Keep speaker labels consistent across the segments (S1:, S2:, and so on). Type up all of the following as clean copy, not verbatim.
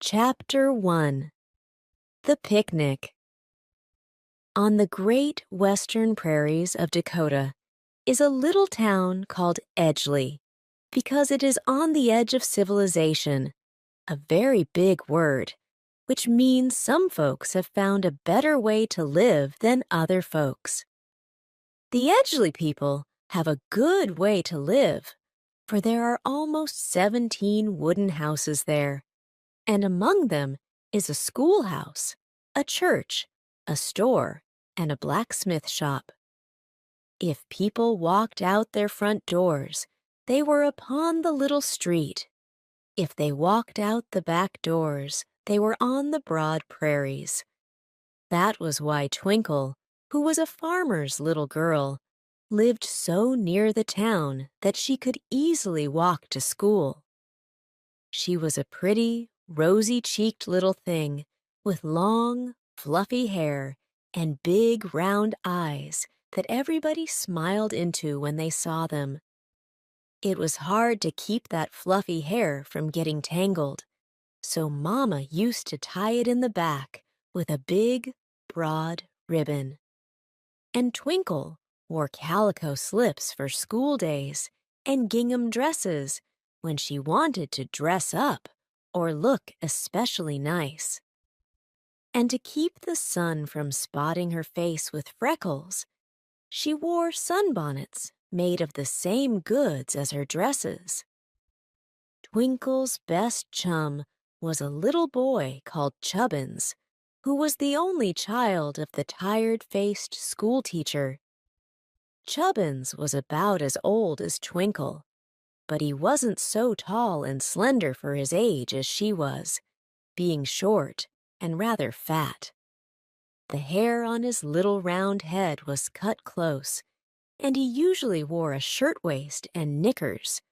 S1: Chapter 1 The Picnic On the great western prairies of Dakota is a little town called Edgeley because it is on the edge of civilization, a very big word, which means some folks have found a better way to live than other folks. The Edgeley people have a good way to live, for there are almost 17 wooden houses there, and among them is a schoolhouse, a church, a store, and a blacksmith shop. If people walked out their front doors, they were upon the little street. If they walked out the back doors, they were on the broad prairies. That was why Twinkle, who was a farmer's little girl, lived so near the town that she could easily walk to school. She was a pretty, rosy-cheeked little thing with long, fluffy hair and big, round eyes that everybody smiled into when they saw them. It was hard to keep that fluffy hair from getting tangled, so Mama used to tie it in the back with a big, broad ribbon. And Twinkle wore calico slips for school days and gingham dresses when she wanted to dress up or look especially nice. And to keep the sun from spotting her face with freckles, she wore sunbonnets made of the same goods as her dresses. Twinkle's best chum was a little boy called Chubbins, who was the only child of the tired-faced schoolteacher. Chubbins was about as old as Twinkle, but he wasn't so tall and slender for his age as she was, being short and rather fat. The hair on his little round head was cut close, and he usually wore a shirtwaist and knickers,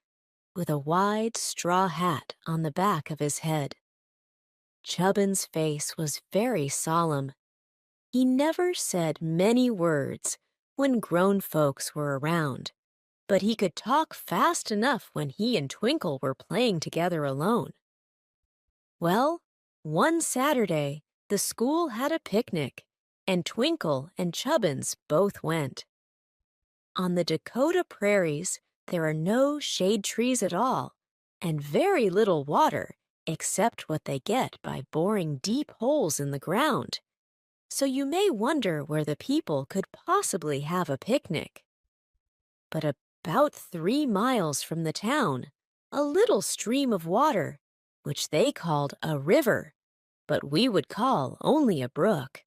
S1: with a wide straw hat on the back of his head. Chubbins' face was very solemn. He never said many words when grown folks were around, but he could talk fast enough when he and Twinkle were playing together alone. Well, one Saturday, the school had a picnic, and Twinkle and Chubbins both went. On the Dakota prairies, there are no shade trees at all, and very little water except what they get by boring deep holes in the ground. So you may wonder where the people could possibly have a picnic. But about 3 miles from the town, a little stream of water, which they called a river, but we would call only a brook,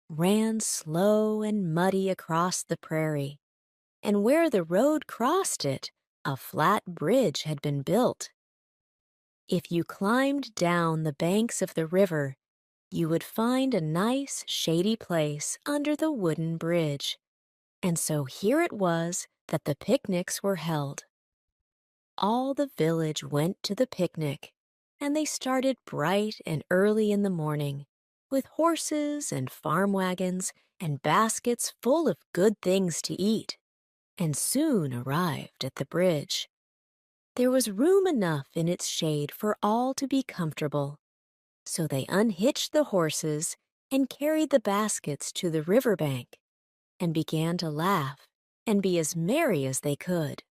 S1: ran slow and muddy across the prairie, and where the road crossed it, a flat bridge had been built. If you climbed down the banks of the river, you would find a nice, shady place under the wooden bridge. And so here it was that the picnics were held. All the village went to the picnic, and they started bright and early in the morning, with horses and farm wagons and baskets full of good things to eat, and soon arrived at the bridge. There was room enough in its shade for all to be comfortable, so they unhitched the horses and carried the baskets to the river bank, and began to laugh and be as merry as they could.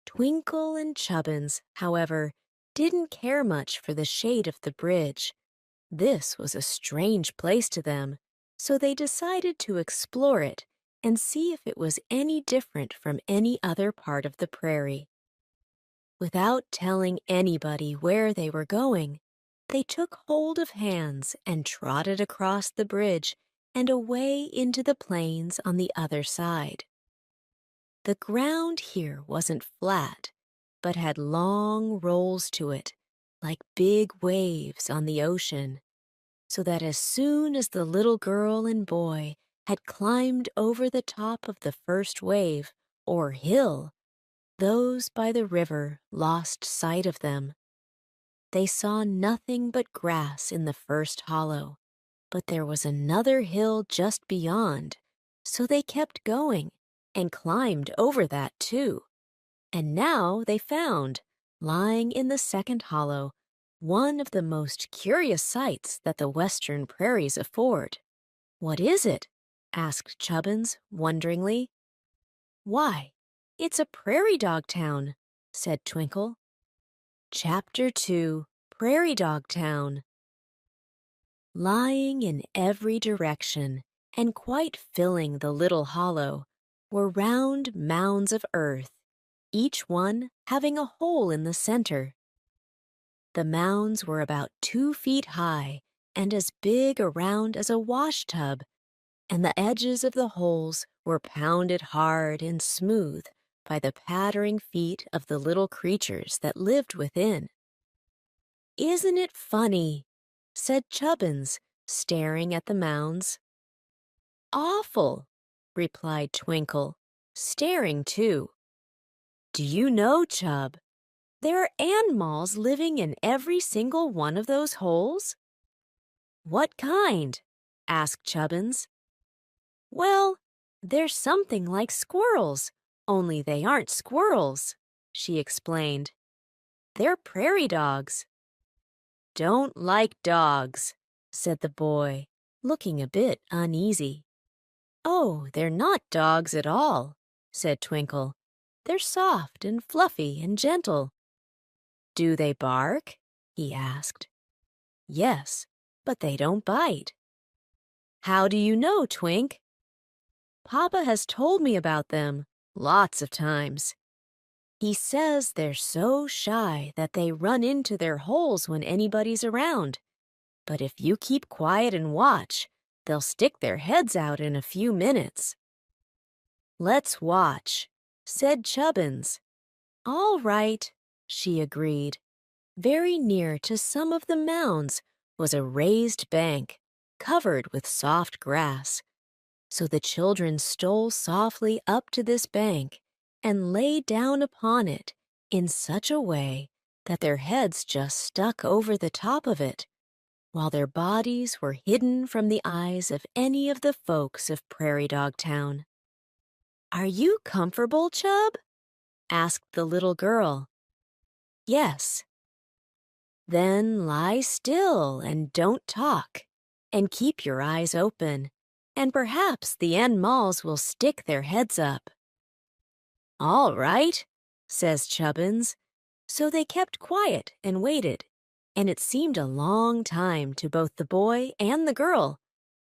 S1: Twinkle and Chubbins, however, didn't care much for the shade of the bridge. This was a strange place to them, so they decided to explore it and see if it was any different from any other part of the prairie. Without telling anybody where they were going, they took hold of hands and trotted across the bridge and away into the plains on the other side. The ground here wasn't flat, but had long rolls to it, like big waves on the ocean, so that as soon as the little girl and boy had climbed over the top of the first wave, or hill, those by the river lost sight of them. They saw nothing but grass in the first hollow, but there was another hill just beyond, so they kept going and climbed over that too. And now they found, lying in the second hollow, one of the most curious sights that the western prairies afford. What is it? Asked Chubbins, wonderingly. Why, it's a prairie dog town, said Twinkle. Chapter 2, Prairie Dog Town. Lying in every direction and quite filling the little hollow were round mounds of earth, each one having a hole in the center. The mounds were about 2 feet high and as big around as a wash tub, and the edges of the holes were pounded hard and smooth by the pattering feet of the little creatures that lived within. "Isn't it funny?" said Chubbins, staring at the mounds. "Awful," replied Twinkle, staring too. "Do you know, Chub, there are animals living in every single one of those holes?" "What kind?" asked Chubbins. "Well, they're something like squirrels, only they aren't squirrels," she explained. "They're prairie dogs." "Don't like dogs," said the boy, looking a bit uneasy. "Oh, they're not dogs at all," said Twinkle. "They're soft and fluffy and gentle." "Do they bark?" he asked. "Yes, but they don't bite." "How do you know, Twink?" "Papa has told me about them lots of times. He says they're so shy that they run into their holes when anybody's around. But if you keep quiet and watch, they'll stick their heads out in a few minutes." "Let's watch," said Chubbins. "All right," she agreed. Very near to some of the mounds was a raised bank, covered with soft grass. So the children stole softly up to this bank and lay down upon it in such a way that their heads just stuck over the top of it, while their bodies were hidden from the eyes of any of the folks of Prairie Dog Town. "Are you comfortable, Chub?" asked the little girl. "Yes." "Then lie still and don't talk, and keep your eyes open, and perhaps the animals will stick their heads up." "All right," says Chubbins. So they kept quiet and waited, and it seemed a long time to both the boy and the girl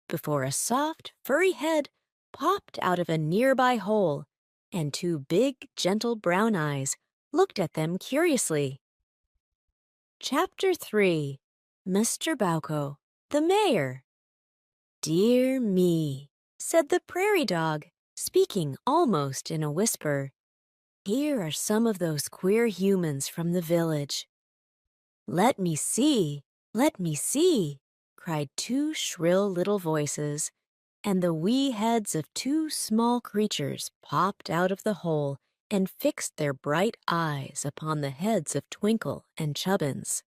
S1: before a soft, furry head popped out of a nearby hole, and 2 big, gentle brown eyes looked at them curiously. Chapter 3, Mr. Bowko, the Mayor. "Dear me," said the prairie dog, speaking almost in a whisper. "Here are some of those queer humans from the village." "Let me see, let me see," cried 2 shrill little voices, and the wee heads of 2 small creatures popped out of the hole and fixed their bright eyes upon the heads of Twinkle and Chubbins.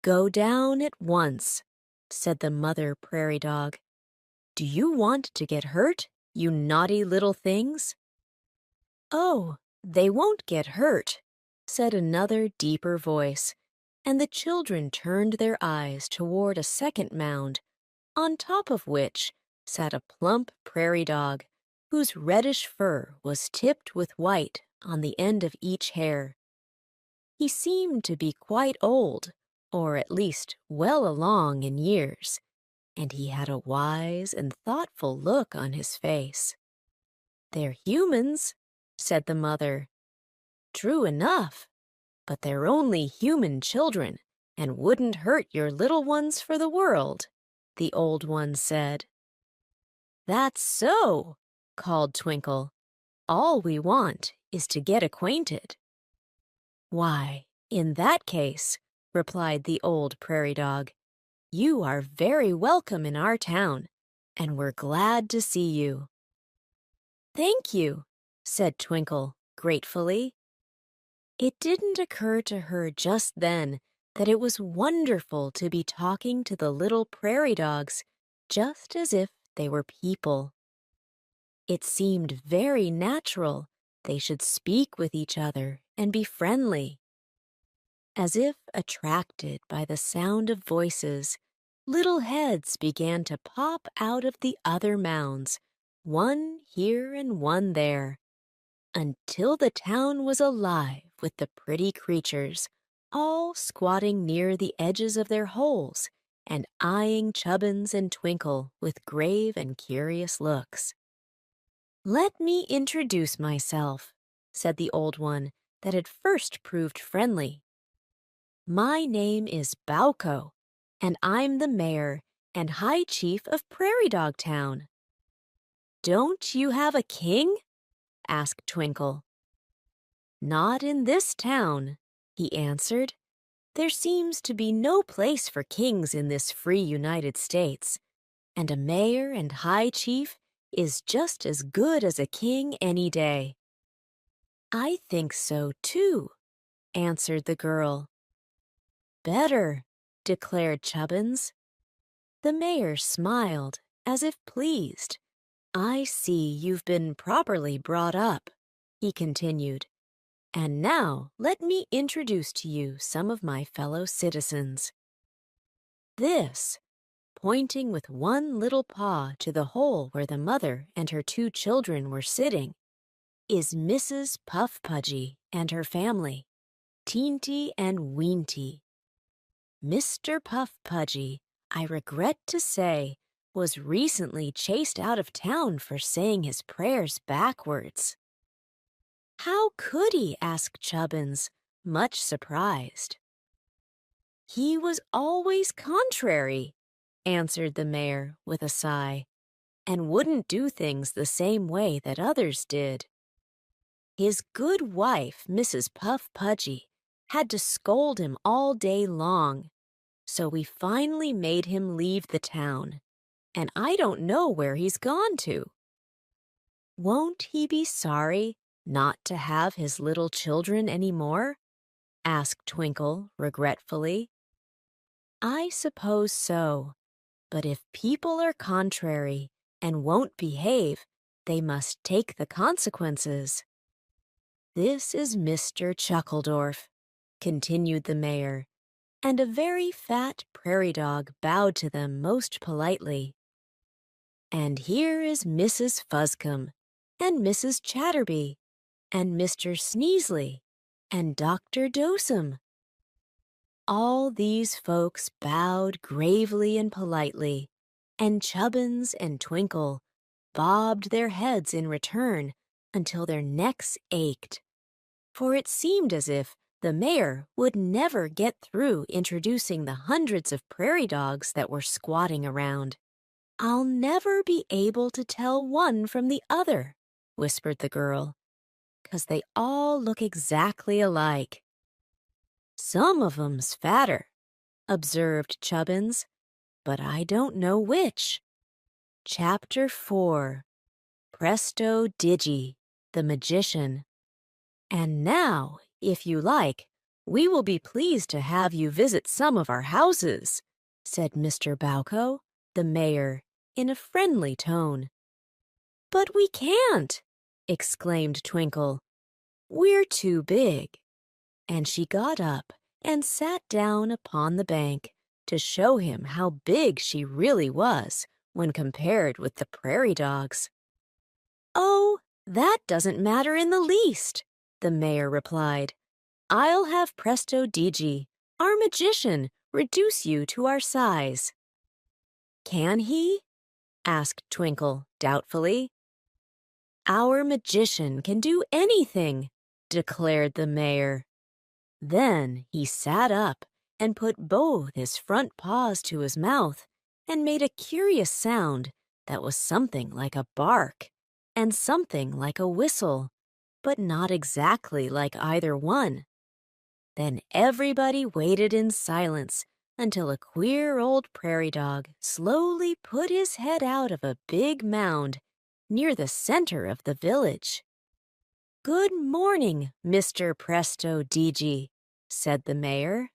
S1: "Go down at once," said the mother prairie dog. "Do you want to get hurt, you naughty little things?" "Oh, they won't get hurt," said another deeper voice, and the children turned their eyes toward a second mound, on top of which sat a plump prairie dog, whose reddish fur was tipped with white on the end of each hair. He seemed to be quite old, or at least well along in years, and he had a wise and thoughtful look on his face. "They're humans," said the mother. "True enough, but they're only human children and wouldn't hurt your little ones for the world," the old one said. "That's so," called Twinkle. "All we want is to get acquainted." "Why, in that case," replied the old prairie dog, "you are very welcome in our town, and we're glad to see you." "Thank you," said Twinkle gratefully. It didn't occur to her just then that it was wonderful to be talking to the little prairie dogs just as if they were people. It seemed very natural they should speak with each other and be friendly. As if attracted by the sound of voices, little heads began to pop out of the other mounds, one here and one there, until the town was alive with the pretty creatures, all squatting near the edges of their holes and eyeing Chubbins and Twinkle with grave and curious looks. "Let me introduce myself," said the old one that had first proved friendly. "My name is Bowko, and I'm the mayor and high chief of Prairie Dog Town." "Don't you have a king?" asked Twinkle. "Not in this town," he answered. "There seems to be no place for kings in this free United States, and a mayor and high chief is just as good as a king any day." "I think so, too," answered the girl. "Better," declared Chubbins. The mayor smiled, as if pleased. "I see you've been properly brought up," he continued. "And now let me introduce to you some of my fellow citizens. This," pointing with one little paw to the hole where the mother and her 2 children were sitting, "is Mrs. Puff Pudgy and her family, Teenty and Weenty. Mr. Puff Pudgy, I regret to say, was recently chased out of town for saying his prayers backwards." "How could he?" asked Chubbins, much surprised. "He was always contrary," answered the mayor with a sigh, "and wouldn't do things the same way that others did. His good wife, Mrs. Puff Pudgy, had to scold him all day long, so we finally made him leave the town, and I don't know where he's gone to." "Won't he be sorry not to have his little children any more?" asked Twinkle regretfully. "I suppose so, but if people are contrary and won't behave, they must take the consequences. This is Mr. Chuckledorf," continued the mayor, and a very fat prairie dog bowed to them most politely. "And here is Mrs. Fuzzcomb, and Mrs. Chatterby, and Mr. Sneesley, and Dr. Dosem." All these folks bowed gravely and politely, and Chubbins and Twinkle bobbed their heads in return until their necks ached, for it seemed as if the mayor would never get through introducing the hundreds of prairie dogs that were squatting around. "I'll never be able to tell one from the other," whispered the girl, "'cause they all look exactly alike." "Some of 'em's fatter," observed Chubbins, "but I don't know which." Chapter 4 Presto Digi, the Magician. "And now, if you like, we will be pleased to have you visit some of our houses," said Mr. Bowko, the mayor, in a friendly tone. "But we can't," exclaimed Twinkle. "We're too big." And she got up and sat down upon the bank to show him how big she really was when compared with the prairie dogs. "Oh, that doesn't matter in the least," the mayor replied. "I'll have Presto Digi, our magician, reduce you to our size." "Can he?" asked Twinkle doubtfully. "Our magician can do anything," declared the mayor. Then he sat up and put both his front paws to his mouth and made a curious sound that was something like a bark and something like a whistle, but not exactly like either one. Then everybody waited in silence until a queer old prairie dog slowly put his head out of a big mound near the center of the village. "Good morning, Mr. Presto Digi," said the mayor.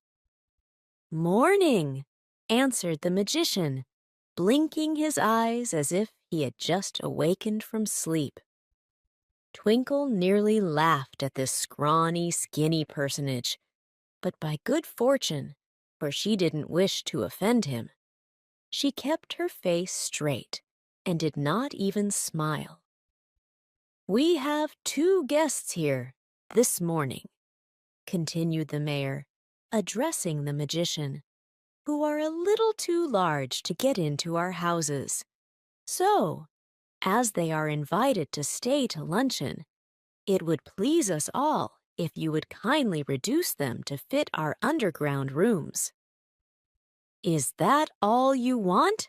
S1: "Morning," answered the magician, blinking his eyes as if he had just awakened from sleep. Twinkle nearly laughed at this scrawny, skinny personage, But by good fortune, for she didn't wish to offend him, she kept her face straight and did not even smile. "We have 2 guests here this morning," continued the mayor, addressing the magician, "who are a little too large to get into our houses. So, as they are invited to stay to luncheon, it would please us all if you would kindly reduce them to fit our underground rooms." "Is that all you want?"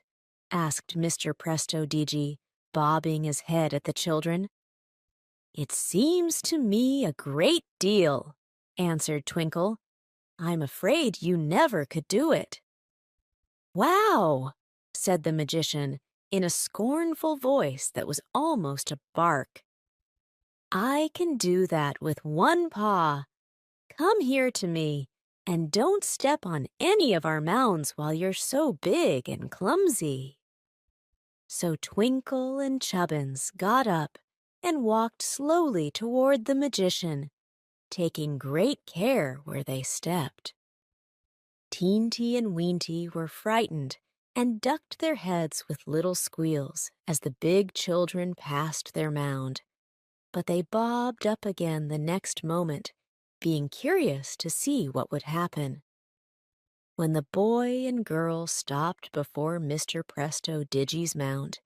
S1: asked Mr. Presto-Digi, bobbing his head at the children. "It seems to me a great deal," answered Twinkle. "I'm afraid you never could do it." "Wow!" said the magician in a scornful voice that was almost a bark. "I can do that with 1 paw. Come here to me, and don't step on any of our mounds while you're so big and clumsy." So Twinkle and Chubbins got up and walked slowly toward the magician, taking great care where they stepped. Teenty and Weenty were frightened and ducked their heads with little squeals as the big children passed their mound. But they bobbed up again the next moment, being curious to see what would happen. When the boy and girl stopped before Mr. Presto-Digi's mound,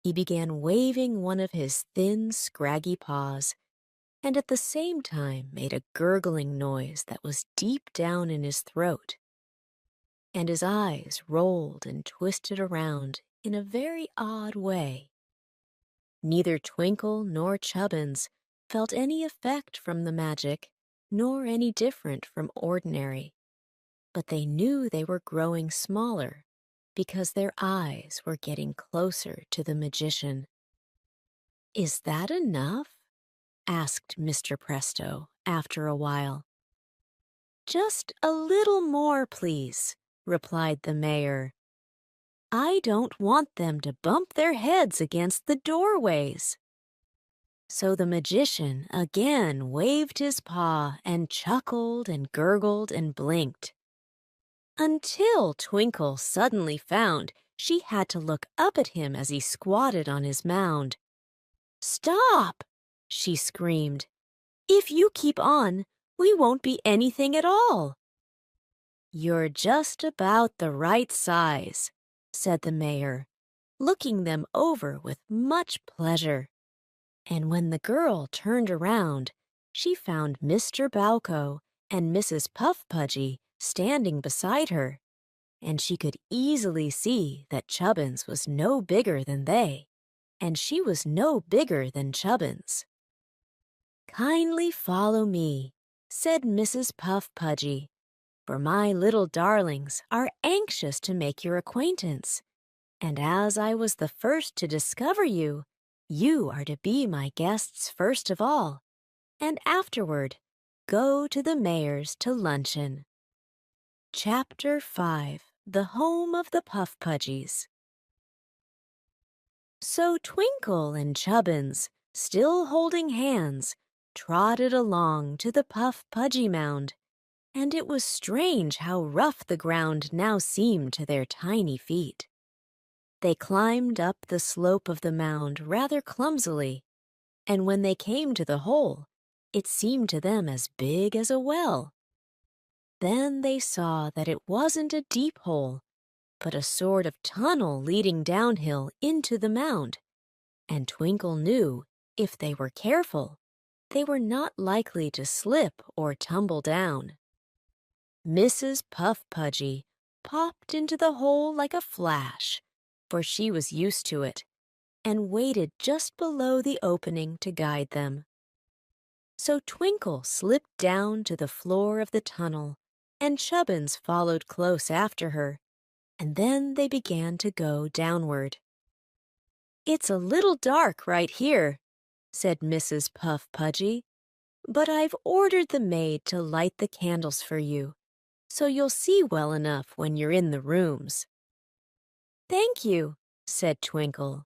S1: he began waving one of his thin, scraggy paws, and at the same time made a gurgling noise that was deep down in his throat. And his eyes rolled and twisted around in a very odd way. Neither Twinkle nor Chubbins felt any effect from the magic, nor any different from ordinary, but they knew they were growing smaller because their eyes were getting closer to the magician. "Is that enough?" asked Mr. Presto after a while. "Just a little more, please," replied the mayor. "I don't want them to bump their heads against the doorways." So the magician again waved his paw and chuckled and gurgled and blinked, until Twinkle suddenly found she had to look up at him as he squatted on his mound. "Stop!" she screamed. "If you keep on, we won't be anything at all." "You're just about the right size," said the mayor, looking them over with much pleasure. And when the girl turned around, she found Mr. Bowko and Mrs. Puff Pudgy standing beside her, and she could easily see that Chubbins was no bigger than they, and she was no bigger than Chubbins. "Kindly follow me," said Mrs. Puff Pudgy, "for my little darlings are anxious to make your acquaintance, and as I was the first to discover you, you are to be my guests first of all, and afterward go to the mayor's to luncheon." Chapter 5. The Home of the Puff Pudgies. So Twinkle and Chubbins, still holding hands, trotted along to the Puff Pudgy mound, and it was strange how rough the ground now seemed to their tiny feet. They climbed up the slope of the mound rather clumsily, and when they came to the hole, it seemed to them as big as a well. Then they saw that it wasn't a deep hole, but a sort of tunnel leading downhill into the mound, and Twinkle knew, if they were careful, they were not likely to slip or tumble down. Mrs. Puff Pudgy popped into the hole like a flash, for she was used to it, and waited just below the opening to guide them. So Twinkle slipped down to the floor of the tunnel, and Chubbins followed close after her, and then they began to go downward. "It's a little dark right here," said Mrs. Puff Pudgy, "but I've ordered the maid to light the candles for you, so you'll see well enough when you're in the rooms." "Thank you," said Twinkle,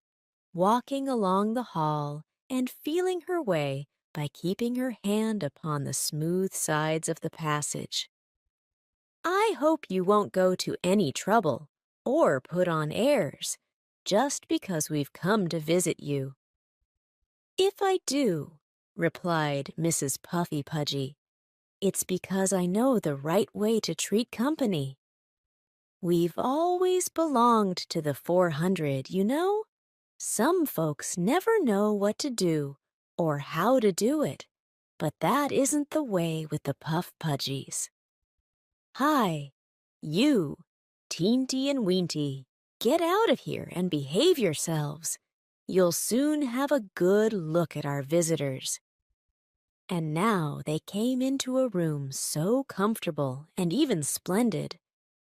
S1: walking along the hall and feeling her way by keeping her hand upon the smooth sides of the passage. I hope you won't go to any trouble or put on airs just because we've come to visit you." "If I do," replied Mrs. Puffy Pudgy, "it's because I know the right way to treat company. We've always belonged to the 400, you know. Some folks never know what to do or how to do it, but that isn't the way with the Puff Pudgies. Hi, you, Teenty and Weenty, get out of here and behave yourselves. You'll soon have a good look at our visitors." And now they came into a room so comfortable and even splendid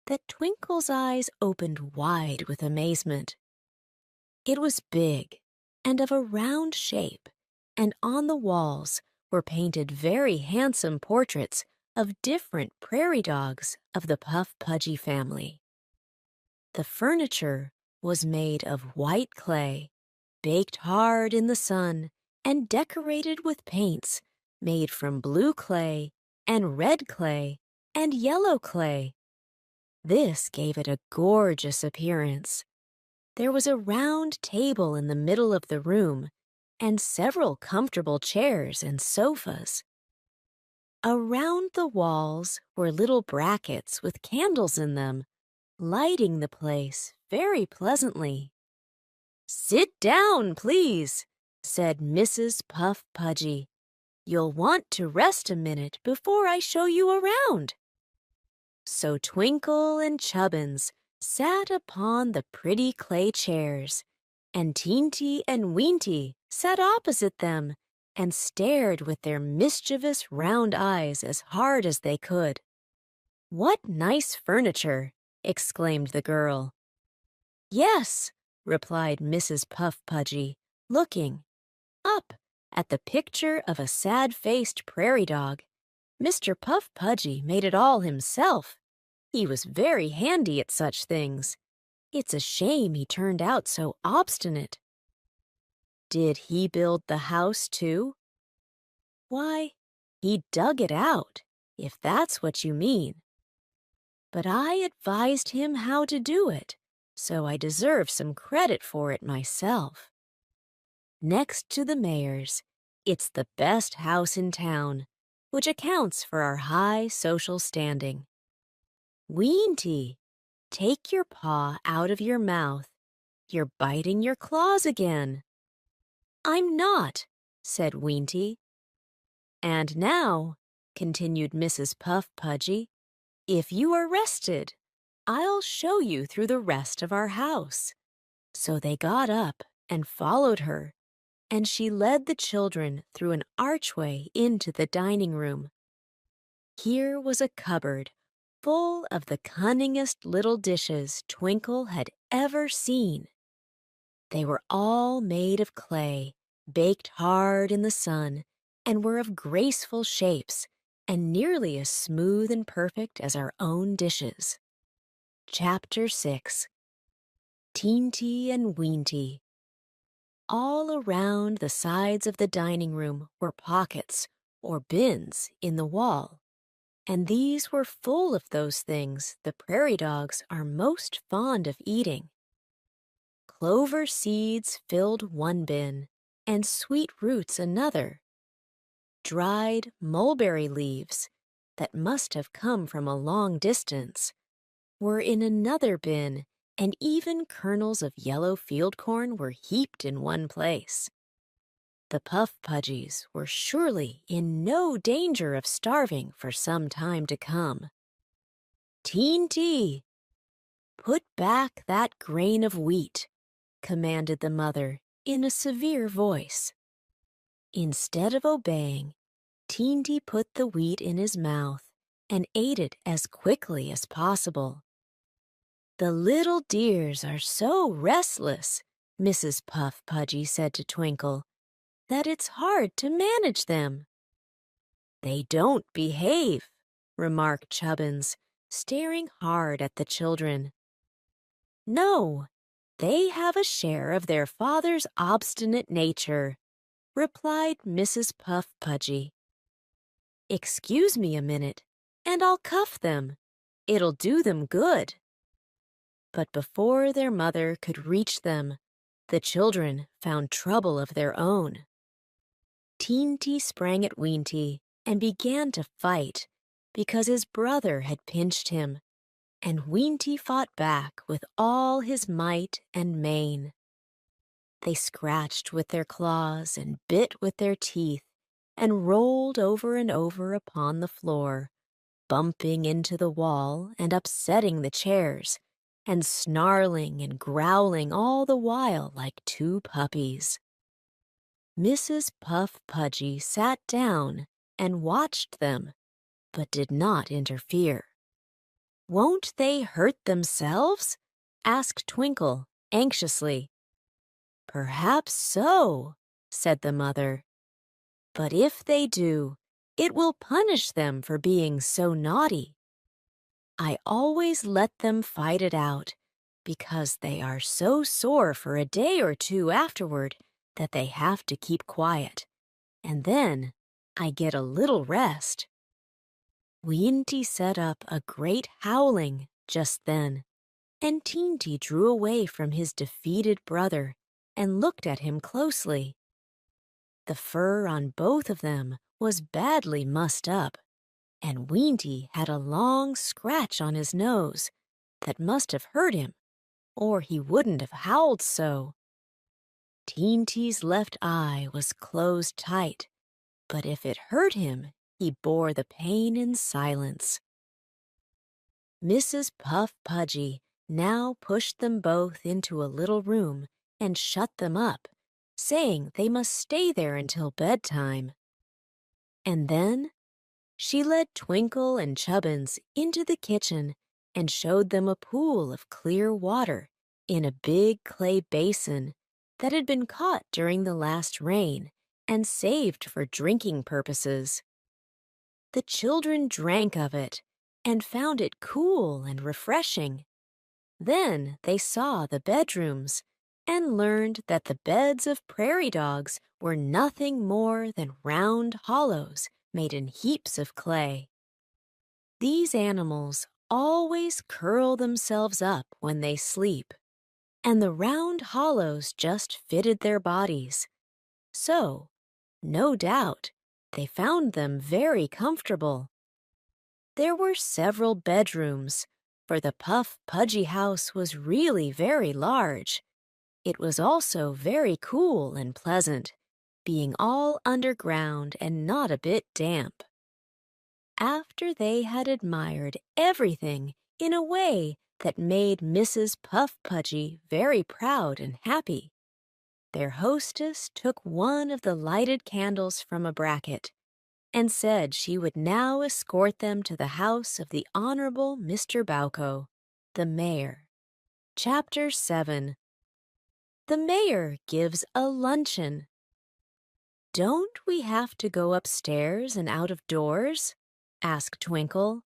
S1: that Twinkle's eyes opened wide with amazement. It was big and of a round shape, and on the walls were painted very handsome portraits of different prairie dogs of the Puff Pudgy family. The furniture was made of white clay, baked hard in the sun, and decorated with paints made from blue clay and red clay and yellow clay. This gave it a gorgeous appearance. There was a round table in the middle of the room and several comfortable chairs and sofas. Around the walls were little brackets with candles in them, lighting the place very pleasantly. "Sit down, please," said Mrs. Puff Pudgy. "You'll want to rest a minute before I show you around." So Twinkle and Chubbins sat upon the pretty clay chairs, and Teenty and Weenty sat opposite them and stared with their mischievous round eyes as hard as they could. "What nice furniture!" exclaimed the girl. "Yes," replied Mrs. Puff Pudgy, looking up at the picture of a sad-faced prairie dog. "Mr. Puff Pudgy made it all himself. He was very handy at such things. It's a shame he turned out so obstinate." "Did he build the house, too?" "Why, he dug it out, if that's what you mean. But I advised him how to do it, so I deserve some credit for it myself. Next to the mayor's, it's the best house in town, which accounts for our high social standing. Weenty, take your paw out of your mouth. You're biting your claws again." "I'm not," said Weenty. "And now," continued Mrs. Puff Pudgy, "if you are rested, I'll show you through the rest of our house." So they got up and followed her, and she led the children through an archway into the dining room. Here was a cupboard full of the cunningest little dishes Twinkle had ever seen. They were all made of clay, baked hard in the sun, and were of graceful shapes and nearly as smooth and perfect as our own dishes. Chapter 6. Teenty and Weenty. All around the sides of the dining room were pockets or bins in the wall, and these were full of those things the prairie dogs are most fond of eating. Clover seeds filled one bin, and sweet roots another. Dried mulberry leaves, that must have come from a long distance, were in another bin, and even kernels of yellow field corn were heaped in one place. The Puff Pudgies were surely in no danger of starving for some time to come. "Teenty, put back that grain of wheat," commanded the mother in a severe voice. Instead of obeying, Teenty put the wheat in his mouth and ate it as quickly as possible. "The little dears are so restless," Mrs. Puff Pudgy said to Twinkle, "that it's hard to manage them." "They don't behave," remarked Chubbins, staring hard at the children. "No, they have a share of their father's obstinate nature," replied Mrs. Puff Pudgy. "Excuse me a minute, and I'll cuff them," It'll do them good." But before their mother could reach them, the children found trouble of their own. Teenty sprang at Weenty and began to fight because his brother had pinched him, and Weenty fought back with all his might and main. They scratched with their claws and bit with their teeth and rolled over and over upon the floor, bumping into the wall and upsetting the chairs, and snarling and growling all the while like two puppies. Mrs. Puff Pudgy sat down and watched them, but did not interfere. "Won't they hurt themselves?" asked Twinkle anxiously. "Perhaps so," said the mother. "But if they do, it will punish them for being so naughty. I always let them fight it out, because they are so sore for a day or two afterward that they have to keep quiet, and then I get a little rest." Weenty set up a great howling just then, and Teenty drew away from his defeated brother and looked at him closely. The fur on both of them was badly mussed up, and Weenty had a long scratch on his nose that must have hurt him, or he wouldn't have howled so. Teenty's left eye was closed tight, but if it hurt him, he bore the pain in silence. Mrs. Puff Pudgy now pushed them both into a little room and shut them up, saying they must stay there until bedtime. And then she led Twinkle and Chubbins into the kitchen and showed them a pool of clear water in a big clay basin that had been caught during the last rain and saved for drinking purposes. The children drank of it and found it cool and refreshing. Then they saw the bedrooms and learned that the beds of prairie dogs were nothing more than round hollows made in heaps of clay. These animals always curl themselves up when they sleep, and the round hollows just fitted their bodies. So, no doubt, they found them very comfortable. There were several bedrooms, for the Puff Pudgy house was really very large. It was also very cool and pleasant, being all underground and not a bit damp. After they had admired everything in a way that made Mrs. Puff Pudgy very proud and happy, their hostess took one of the lighted candles from a bracket and said she would now escort them to the house of the Honorable Mr. Bowko, the mayor. Chapter 7. The mayor gives a luncheon. "Don't we have to go upstairs and out of doors?" asked Twinkle.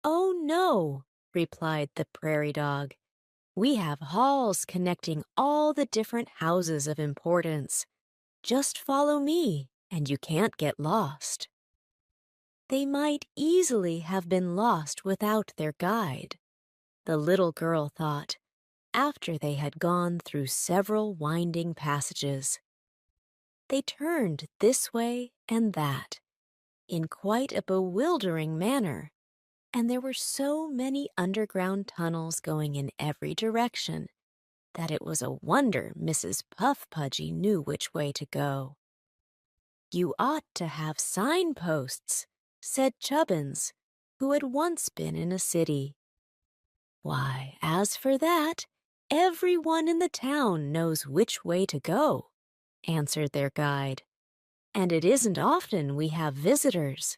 S1: "Oh, no," replied the prairie dog. "We have halls connecting all the different houses of importance. Just follow me, and you can't get lost." They might easily have been lost without their guide, the little girl thought, after they had gone through several winding passages. They turned this way and that, in quite a bewildering manner, and there were so many underground tunnels going in every direction that it was a wonder Mrs. Puff Pudgy knew which way to go. "You ought to have signposts," said Chubbins, who had once been in a city. "Why, as for that, everyone in the town knows which way to go," answered their guide, "and it isn't often we have visitors.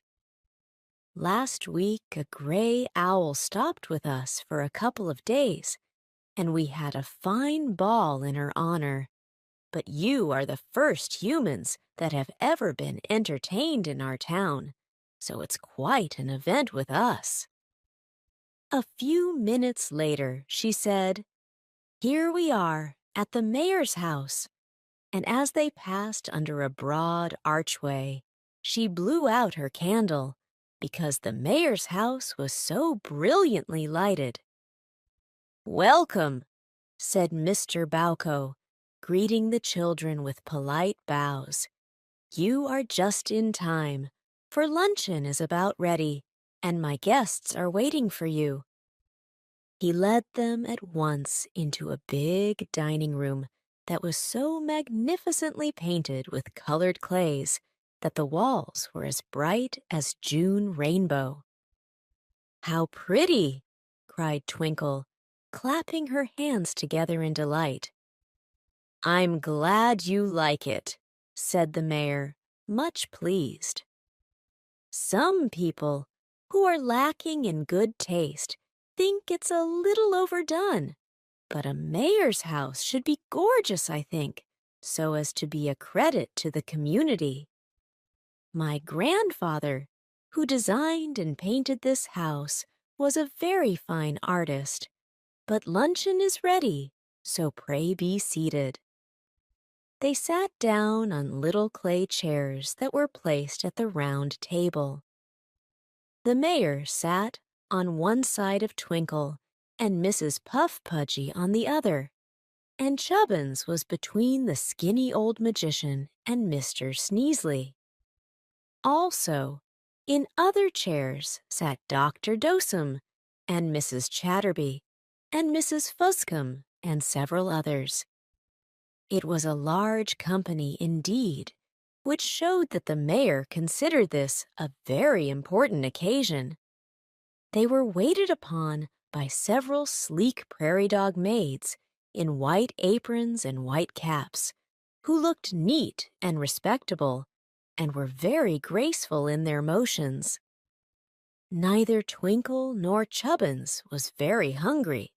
S1: Last week a gray owl stopped with us for a couple of days, and we had a fine ball in her honor. But you are the first humans that have ever been entertained in our town, so it's quite an event with us." A few minutes later, she said, "Here we are at the mayor's house," and as they passed under a broad archway, she blew out her candle because the mayor's house was so brilliantly lighted. "Welcome," said Mr. Bowco, greeting the children with polite bows. "You are just in time, for luncheon is about ready, and my guests are waiting for you." He led them at once into a big dining room that was so magnificently painted with colored clays that the walls were as bright as June rainbow. "How pretty!" cried Twinkle, clapping her hands together in delight. "I'm glad you like it," said the mayor, much pleased. "Some people, who are lacking in good taste, think it's a little overdone, but a mayor's house should be gorgeous, I think, so as to be a credit to the community. My grandfather, who designed and painted this house, was a very fine artist, but luncheon is ready, so pray be seated." They sat down on little clay chairs that were placed at the round table. The mayor sat on one side of Twinkle and Mrs. Puff Pudgy on the other, and Chubbins was between the skinny old magician and Mr. Sneezeley. Also, in other chairs sat Dr. Dosem and Mrs. Chatterby and Mrs. Fuscum and several others. It was a large company indeed, which showed that the mayor considered this a very important occasion. They were waited upon by several sleek prairie dog maids in white aprons and white caps, who looked neat and respectable and were very graceful in their motions. Neither Twinkle nor Chubbins was very hungry,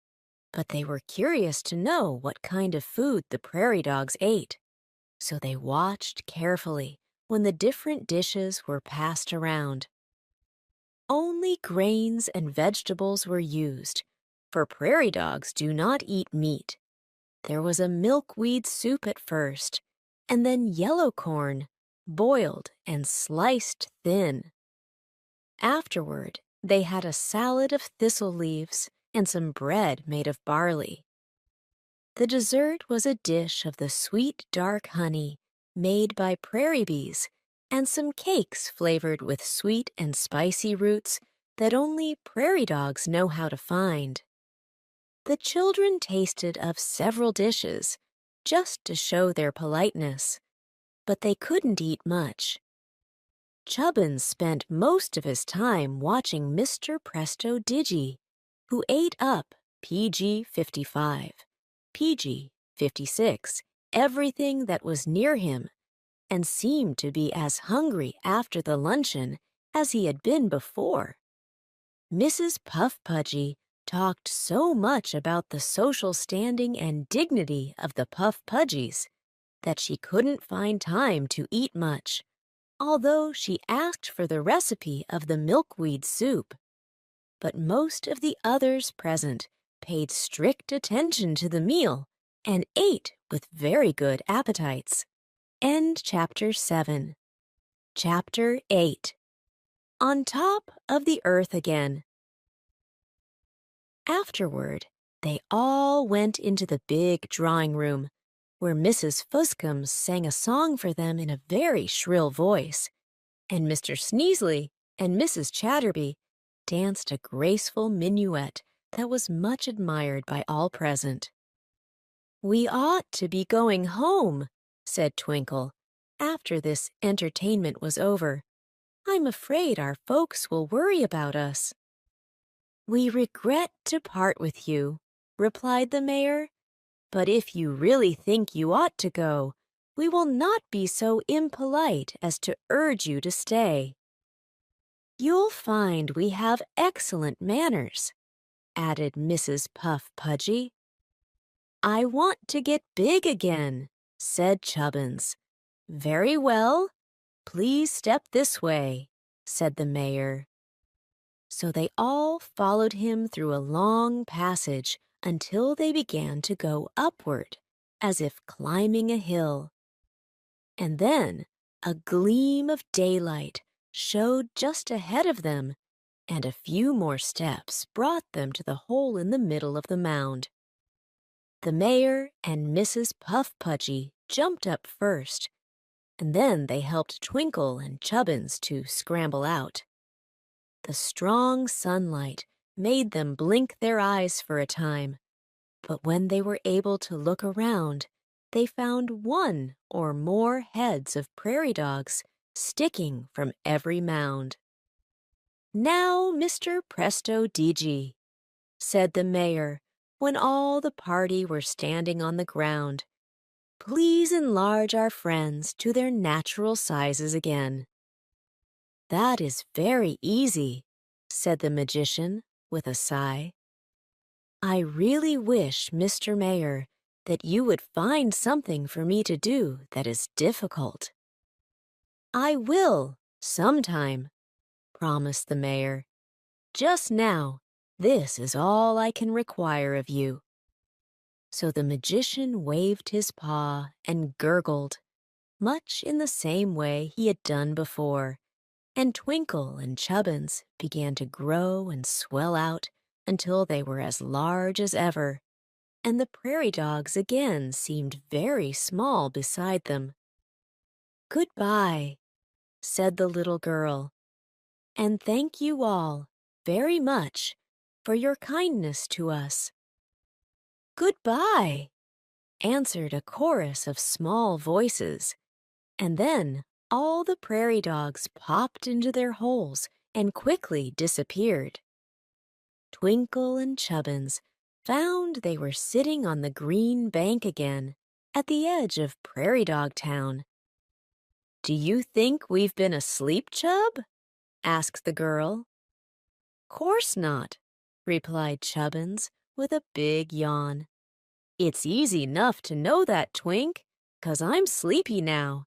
S1: but they were curious to know what kind of food the prairie dogs ate, so they watched carefully when the different dishes were passed around. Only grains and vegetables were used, for prairie dogs do not eat meat. There was a milkweed soup at first, and then yellow corn, boiled and sliced thin. Afterward, they had a salad of thistle leaves and some bread made of barley. The dessert was a dish of the sweet dark honey made by prairie bees and some cakes flavored with sweet and spicy roots that only prairie dogs know how to find. The children tasted of several dishes, just to show their politeness, but they couldn't eat much. Chubbins spent most of his time watching Mr. Presto Digi, who ate up PG 55, PG 56, everything that was near him, and seemed to be as hungry after the luncheon as he had been before. Mrs. Puff Pudgy talked so much about the social standing and dignity of the Puff Pudgies that she couldn't find time to eat much, although she asked for the recipe of the milkweed soup. But most of the others present paid strict attention to the meal and ate with very good appetites. End Chapter 7. Chapter 8. On Top of the Earth Again. Afterward, they all went into the big drawing room, where Mrs. Fuscum sang a song for them in a very shrill voice, and Mr. Sneezeley and Mrs. Chatterby danced a graceful minuet that was much admired by all present. "We ought to be going home," said Twinkle, after this entertainment was over. "I'm afraid our folks will worry about us." "We regret to part with you," replied the mayor, "but if you really think you ought to go, we will not be so impolite as to urge you to stay. You'll find we have excellent manners," added Mrs. Puff Pudgy. "I want to get big again," said Chubbins. "Very well. Please step this way," said the mayor. So they all followed him through a long passage until they began to go upward, as if climbing a hill. And then a gleam of daylight showed just ahead of them, and a few more steps brought them to the hole in the middle of the mound. The mayor and Mrs. Puff Pudgy jumped up first, and then they helped Twinkle and Chubbins to scramble out. The strong sunlight made them blink their eyes for a time, but when they were able to look around, they found one or more heads of prairie dogs sticking from every mound. "Now, Mr. Presto DG," said the mayor when all the party were standing on the ground, "please enlarge our friends to their natural sizes again." "That is very easy," said the magician with a sigh. "I really wish, Mr. Mayor, that you would find something for me to do that is difficult." "I will, sometime," promised the mayor. "Just now, this is all I can require of you." So the magician waved his paw and gurgled, much in the same way he had done before, and Twinkle and Chubbins began to grow and swell out until they were as large as ever, and the prairie dogs again seemed very small beside them. "Goodbye," said the little girl, "and thank you all very much for your kindness to us." "Goodbye," answered a chorus of small voices, and then all the prairie dogs popped into their holes and quickly disappeared. Twinkle and Chubbins found they were sitting on the green bank again at the edge of Prairie Dog Town. "Do you think we've been asleep, Chub?" asked the girl. "Course not," replied Chubbins with a big yawn. "It's easy enough to know that, Twink, 'cause I'm sleepy now,